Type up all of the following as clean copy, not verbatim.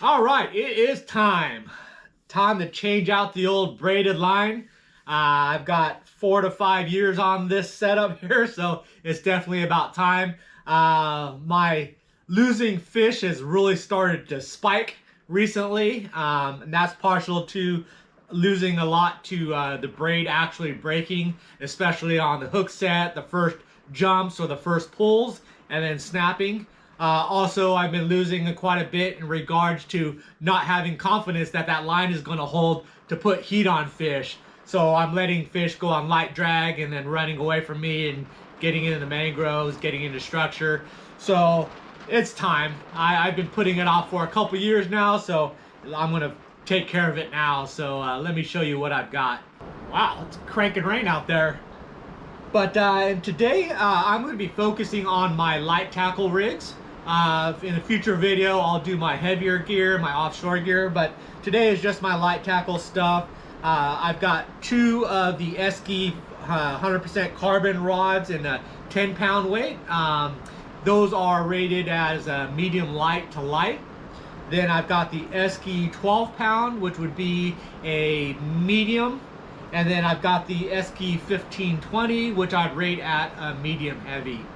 All right, it is time. Time to change out the old braided line. I've got 4 to 5 years on this setup here, so it's definitely about time. My losing fish has really started to spike recently, and that's partial to losing a lot to the braid actually breaking, especially on the hook set, the first jumps or the first pulls, and then snapping. Also, I've been losing quite a bit in regards to not having confidence that that line is going to hold to put heat on fish. So I'm letting fish go on light drag and then running away from me and getting into the mangroves, getting into structure. So it's time. I've been putting it off for a couple years now, so I'm going to take care of it now. So let me show you what I've got. Wow, it's cranking rain out there. But today I'm going to be focusing on my light tackle rigs. In a future video, I'll do my heavier gear, my offshore gear, but today is just my light tackle stuff. I've got two of the Esky 100% carbon rods in a 10-pound weight. Those are rated as medium light to light. Then I've got the Esky 12-pound, which would be a medium. And then I've got the Esky 1520, which I'd rate at a medium heavy.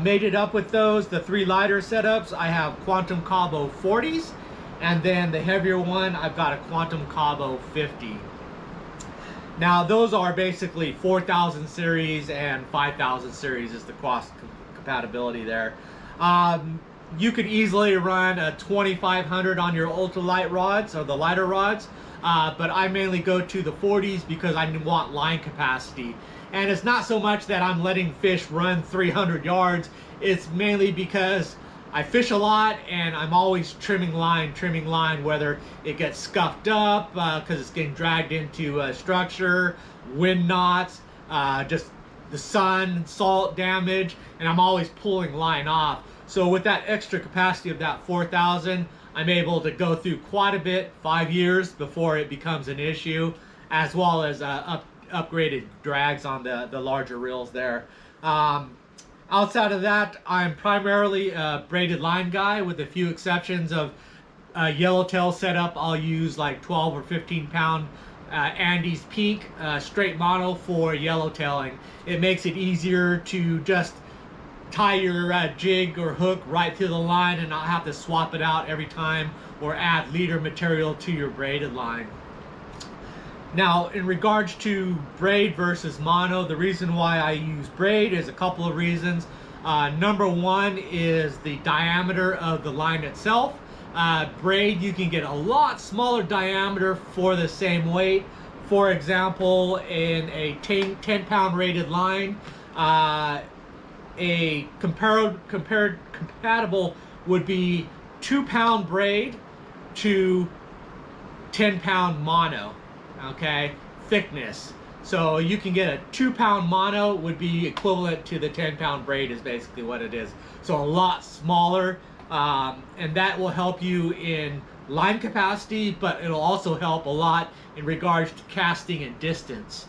Made it up with those, the three lighter setups. I have Quantum Cabo 40s, and then the heavier one, I've got a Quantum Cabo 50. Now those are basically 4000 series and 5000 series is the cost compatibility there. You could easily run a 2500 on your ultralight rods or the lighter rods, but I mainly go to the 40s because I want line capacity. And it's not so much that I'm letting fish run 300 yards. It's mainly because I fish a lot and I'm always trimming line, whether it gets scuffed up because it's getting dragged into structure, wind knots, just the sun, salt damage, and I'm always pulling line off. So with that extra capacity of that 4000, I'm able to go through quite a bit, 5 years before it becomes an issue, as well as upgraded drags on the larger reels there. Outside of that, I'm primarily a braided line guy with a few exceptions of yellowtail setup. I'll use like 12 or 15 pound Andes Pink straight mono for yellowtailing. It makes it easier to just tie your jig or hook right to the line and not have to swap it out every time or add leader material to your braided line. Now, in regards to braid versus mono, the reason why I use braid is a couple of reasons. Number one is the diameter of the line itself. Braid, you can get a lot smaller diameter for the same weight. For example, in a 10-pound rated line, a compatible would be 2-pound braid to 10-pound mono. Okay, thickness. So you can get a 2-pound mono would be equivalent to the 10-pound braid is basically what it is. So a lot smaller, and that will help you in line capacity, but it'll also help a lot in regards to casting and distance.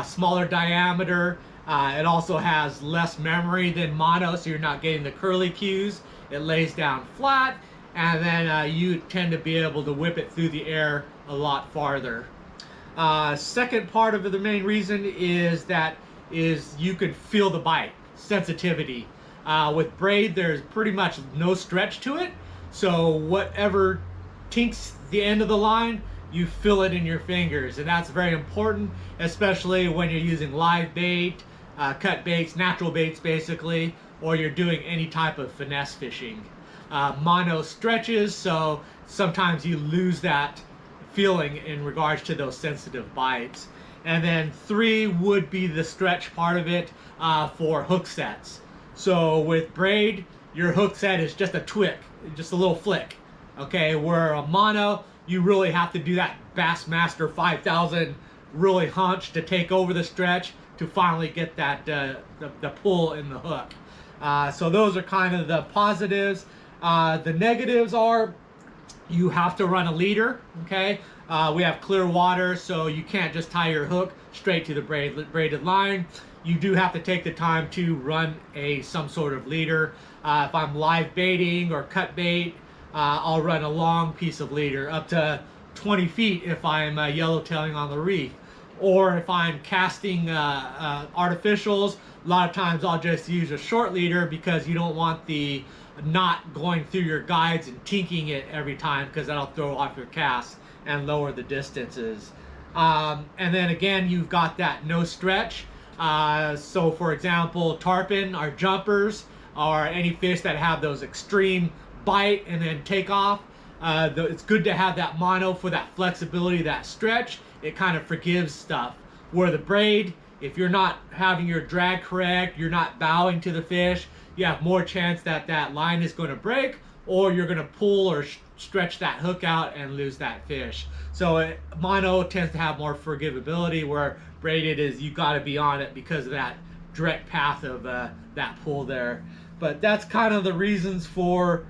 Smaller diameter, it also has less memory than mono, so you're not getting the curly cues. It lays down flat, and then you tend to be able to whip it through the air a lot farther. Second part of the main reason is you could feel the bite, sensitivity. With braid, there's pretty much no stretch to it, so whatever tinks the end of the line, you feel it in your fingers, and that's very important, especially when you're using live bait, cut baits, natural baits basically, or you're doing any type of finesse fishing. Mono stretches, so sometimes you lose that feeling in regards to those sensitive bites. And then 3 would be the stretch part of it for hook sets. So with braid, your hook set is just a twick, just a little flick. Okay, where a mono, you really have to do that Bassmaster 5000 really hunch to take over the stretch to finally get that the pull in the hook. So those are kind of the positives. The negatives are you have to run a leader, okay? We have clear water, so you can't just tie your hook straight to the braided line. You do have to take the time to run some sort of leader. If I'm live baiting or cut bait, I'll run a long piece of leader up to 20 feet if I'm yellowtailing on the reef. Or if I'm casting artificials, a lot of times I'll just use a short leader because you don't want the knot going through your guides and tinking it every time, because that'll throw off your cast and lower the distances. And then again, you've got that no stretch. So for example, tarpon or jumpers or any fish that have those extreme bite and then take off. It's good to have that mono for that flexibility, that stretch. It kind of forgives stuff. Where the braid, if you're not having your drag correct, you're not bowing to the fish, you have more chance that that line is going to break, or you're going to pull or stretch that hook out and lose that fish. So mono tends to have more forgivability, where braided is you got to be on it because of that direct path of that pull there. But that's kind of the reasons for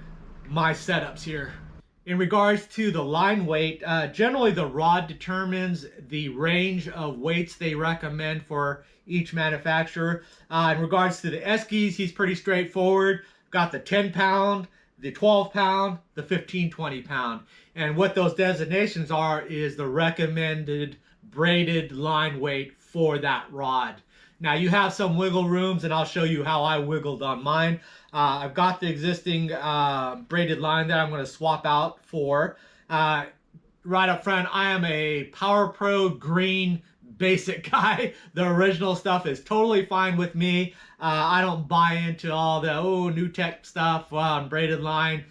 my setups here. In regards to the line weight, generally the rod determines the range of weights they recommend for each manufacturer. In regards to the Esky's, he's pretty straightforward. Got the 10-pound, the 12-pound, the 15-20 pound. And what those designations are is the recommended braided line weight for that rod. Now you have some wiggle rooms, and I'll show you how I wiggled on mine. I've got the existing braided line that I'm going to swap out for. Right up front, I am a Power Pro green basic guy. The original stuff is totally fine with me. I don't buy into all the new tech stuff on braided line.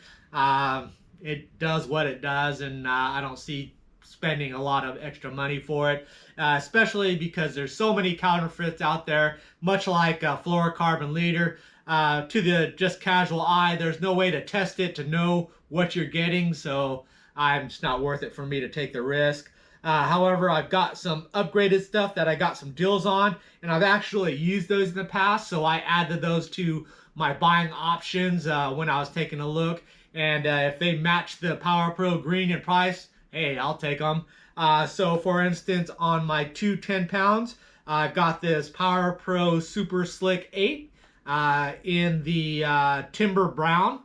It does what it does, and I don't see spending a lot of extra money for it, especially because there's so many counterfeits out there, much like a fluorocarbon leader. To the just casual eye, there's no way to test it to know what you're getting, so I'm just not worth it for me to take the risk. However, I've got some upgraded stuff that I got some deals on, and I've actually used those in the past, so I added those to my buying options when I was taking a look. And if they match the Power Pro green in price, hey, I'll take them. So for instance, on my two 10-pounds, I've got this Power Pro Super Slick 8 in the Timber Brown.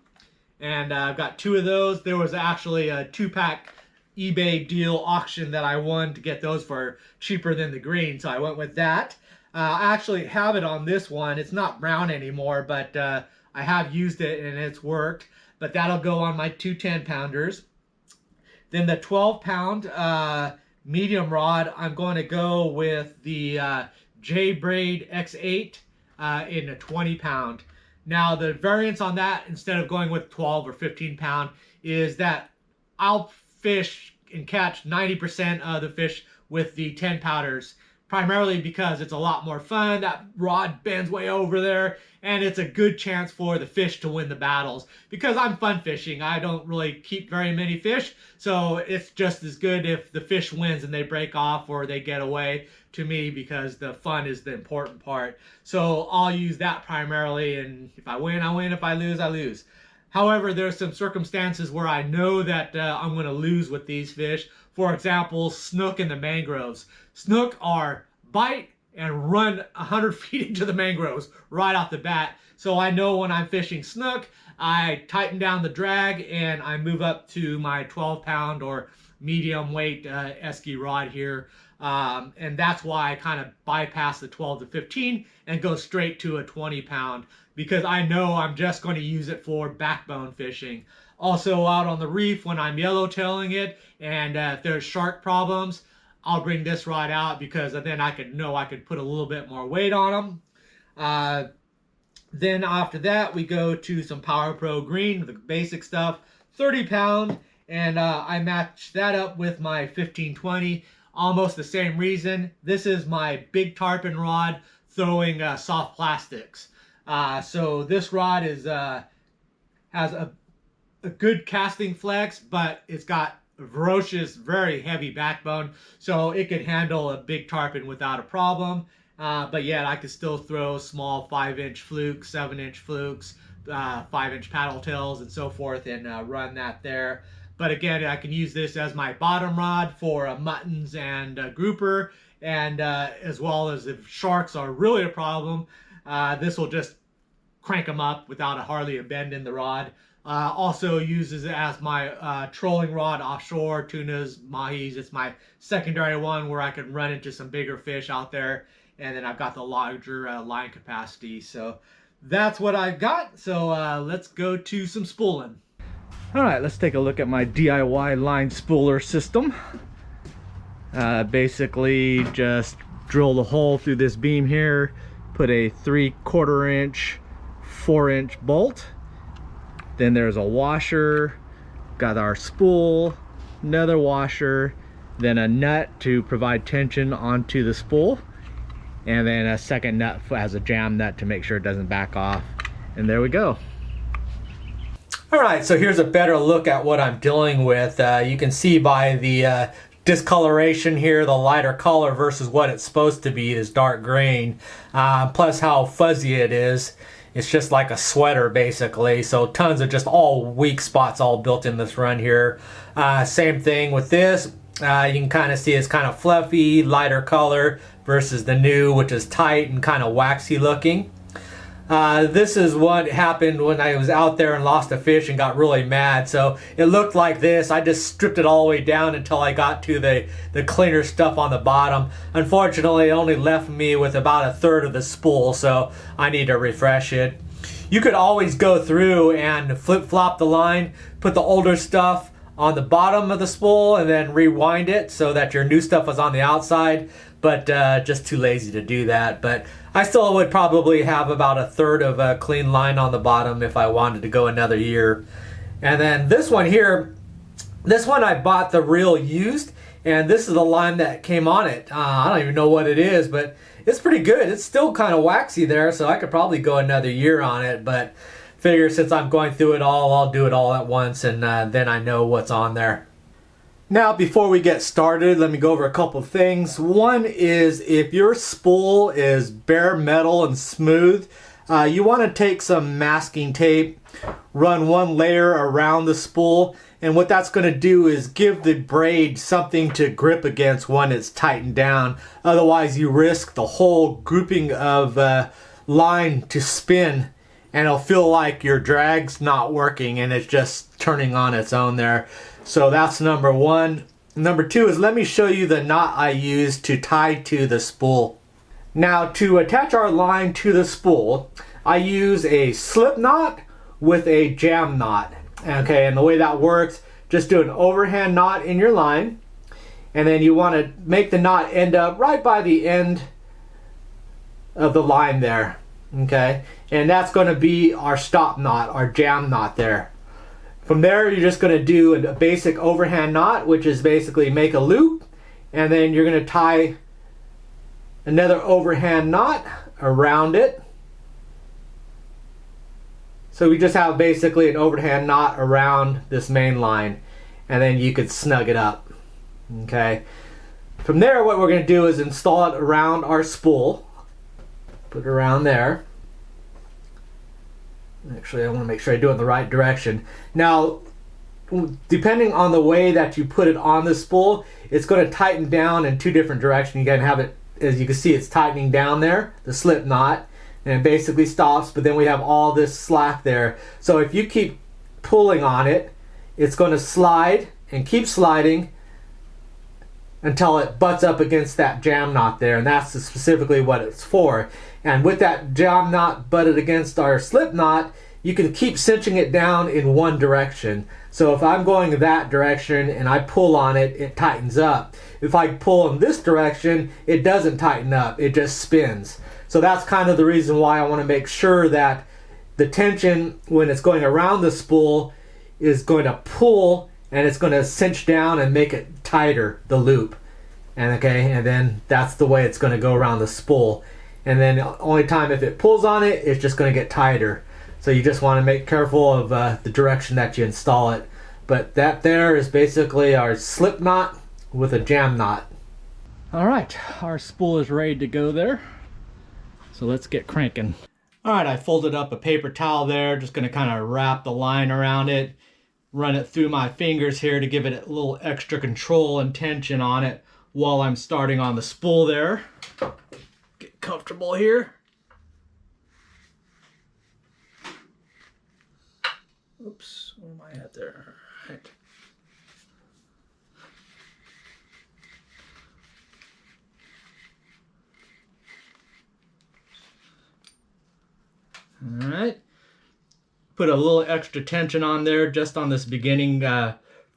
And I've got two of those. There was actually a 2-pack eBay deal auction that I won to get those for cheaper than the green, so I went with that. I actually have it on this one. It's not brown anymore, but I have used it and it's worked. But that'll go on my two 10-pounders. Then the 12-pound medium rod, I'm going to go with the J-Braid X8 in a 20-pound. Now the variance on that, instead of going with 12 or 15-pound, is that I'll fish and catch 90% of the fish with the 10-pounders, primarily because it's a lot more fun. That rod bends way over there, and it's a good chance for the fish to win the battles. Because I'm fun fishing, I don't really keep very many fish, so it's just as good if the fish wins and they break off or they get away to me, because the fun is the important part. So I'll use that primarily, and if I win, I win. If I lose, I lose. However, there's some circumstances where I know that I'm going to lose with these fish. For example, snook in the mangroves. Snook are bite and run 100 feet into the mangroves right off the bat. So I know when I'm fishing snook, I tighten down the drag and I move up to my 12-pound or medium weight Esky rod here. And that's why I kind of bypass the 12 to 15 and go straight to a 20-pound, because I know I'm just going to use it for backbone fishing. Also out on the reef when I'm yellowtailing it, and if there's shark problems, I'll bring this rod out, because then I could put a little bit more weight on them. Then after that, we go to some Power Pro Green, the basic stuff, 30-pound, and I match that up with my 1520. Almost the same reason. This is my big tarpon rod throwing soft plastics. So this rod has a good casting flex, but it's got a ferocious, very heavy backbone, so it can handle a big tarpon without a problem. But yet I could still throw small 5-inch flukes, 7-inch flukes, 5-inch paddle tails, and so forth, and run that there. But again, I can use this as my bottom rod for muttons and grouper, and as well as if sharks are really a problem, this will just crank them up without hardly a bend in the rod. Also uses it as my trolling rod offshore, tunas, mahis. It's my secondary one where I can run into some bigger fish out there. And then I've got the larger line capacity. So that's what I've got. So let's go to some spooling. All right, let's take a look at my DIY line spooler system. Basically just drill the hole through this beam here, put a 3/4 inch, 4-inch bolt. Then there's a washer, got our spool, another washer, then a nut to provide tension onto the spool, and then a second nut as a jam nut to make sure it doesn't back off. And there we go. All right, so here's a better look at what I'm dealing with. You can see by the discoloration here, the lighter color versus what it's supposed to be is dark green, plus how fuzzy it is. It's just like a sweater basically, so tons of just all weak spots all built in this run here. Same thing with this. You can kind of see it's kind of fluffy, lighter color versus the new, which is tight and kind of waxy looking. This is what happened when I was out there and lost a fish and got really mad. So it looked like this. I just stripped it all the way down until I got to the cleaner stuff on the bottom. Unfortunately, it only left me with about 1/3 of the spool, so I need to refresh it. You could always go through and flip-flop the line, put the older stuff on the bottom of the spool and then rewind it so that your new stuff is on the outside, but just too lazy to do that. But I still would probably have about 1/3 of a clean line on the bottom if I wanted to go another year. And then this one here, this one I bought the real used, and this is the line that came on it. I don't even know what it is, but it's pretty good. It's still kind of waxy there, so I could probably go another year on it, but figure since I'm going through it all, I'll do it all at once, and then I know what's on there. Now, before we get started, let me go over a couple of things. One is if your spool is bare metal and smooth, you want to take some masking tape, run one layer around the spool, and what that's going to do is give the braid something to grip against when it's tightened down. Otherwise, you risk the whole grouping of line to spin, and it'll feel like your drag's not working and it's just turning on its own there. So that's number one. Number two is let me show you the knot I use to tie to the spool. Now, to attach our line to the spool, I use a slip knot with a jam knot. Okay, and the way that works, just do an overhand knot in your line, and then you want to make the knot end up right by the end of the line there. Okay, and that's going to be our stop knot, our jam knot there. From there, you're just going to do a basic overhand knot, which is basically make a loop, and then you're going to tie another overhand knot around it. So we just have basically an overhand knot around this main line, and then you could snug it up. Okay. From there, what we're going to do is install it around our spool. Put it around there. Actually, I want to make sure I do it in the right direction. Now, depending on the way that you put it on the spool, it's going to tighten down in two different directions. You can have it, as you can see, it's tightening down there, the slip knot, and it basically stops, but then we have all this slack there. So if you keep pulling on it, it's going to slide and keep sliding until it butts up against that jam knot there, and that's specifically what it's for. And with that jam knot butted against our slip knot, you can keep cinching it down in one direction. So if I'm going that direction and I pull on it, it tightens up. If I pull in this direction, it doesn't tighten up, it just spins. So that's kind of the reason why I want to make sure that the tension when it's going around the spool is going to pull, and it's going to cinch down and make it tighter, the loop. And okay, and then that's the way it's going to go around the spool. And then the only time if it pulls on it, it's just going to get tighter. So you just want to make careful of the direction that you install it. But that there is basically our slip knot with a jam knot. All right, our spool is ready to go there. So let's get cranking. All right, I folded up a paper towel there. Just going to kind of wrap the line around it. Run it through my fingers here to give it a little extra control and tension on it while I'm starting on the spool there. Get comfortable here. Oops, where am I at there? All right. All right. Put a little extra tension on there just on this beginning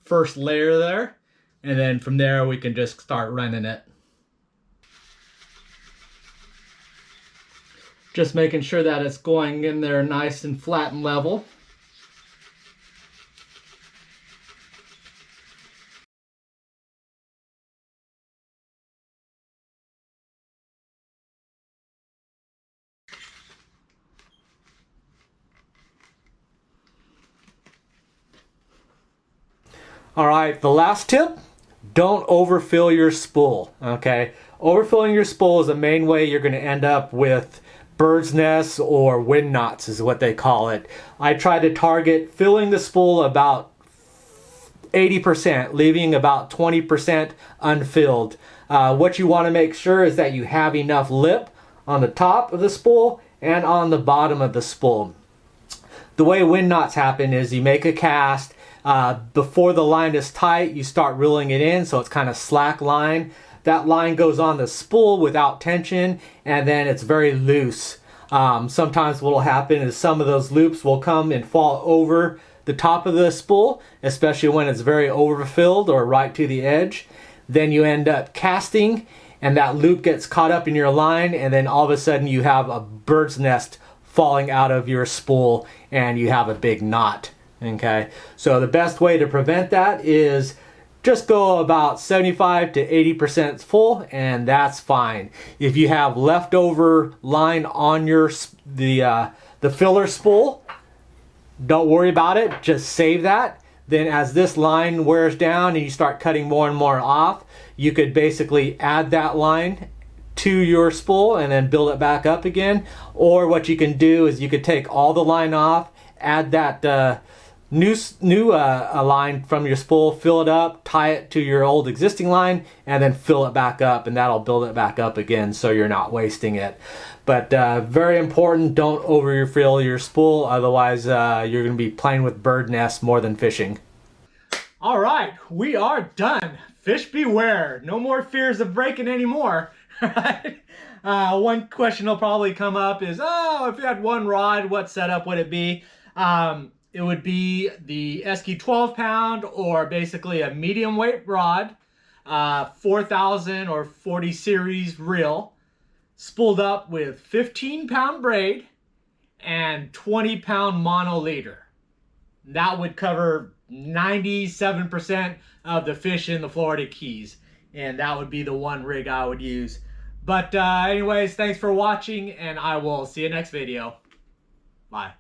first layer there. And then from there we can just start running it. Just making sure that it's going in there nice and flat and level. All right, the last tip, don't overfill your spool, okay? Overfilling your spool is the main way you're gonna end up with bird's nests or wind knots is what they call it. I try to target filling the spool about 80%, leaving about 20% unfilled. What you wanna make sure is that you have enough lip on the top of the spool and on the bottom of the spool. The way wind knots happen is you make a cast, before the line is tight, you start reeling it in, so it's kind of slack line. That line goes on the spool without tension, and then it's very loose. Sometimes what will happen is some of those loops will come and fall over the top of the spool, especially when it's very overfilled or right to the edge. Then you end up casting, and that loop gets caught up in your line, and then all of a sudden you have a bird's nest falling out of your spool, and you have a big knot. Okay, so the best way to prevent that is just go about 75 to 80% full, and that's fine. If you have leftover line on your the filler spool, don't worry about it, just save that. Then as this line wears down and you start cutting more and more off, you could basically add that line to your spool and then build it back up again. Or what you can do is you could take all the line off, add that new line from your spool, fill it up, tie it to your old existing line, and then fill it back up, and that'll build it back up again so you're not wasting it. But very important, don't overfill your spool, otherwise you're going to be playing with bird nests more than fishing. All right, we are done. Fish beware. No more fears of breaking anymore. One question will probably come up is, oh, if you had one rod, what setup would it be? It would be the Esky 12-pound or basically a medium weight rod, 4000 or 40 series reel, spooled up with 15-pound braid and 20-pound mono leader. That would cover 97% of the fish in the Florida Keys, and that would be the one rig I would use. But anyways, thanks for watching, and I will see you next video. Bye.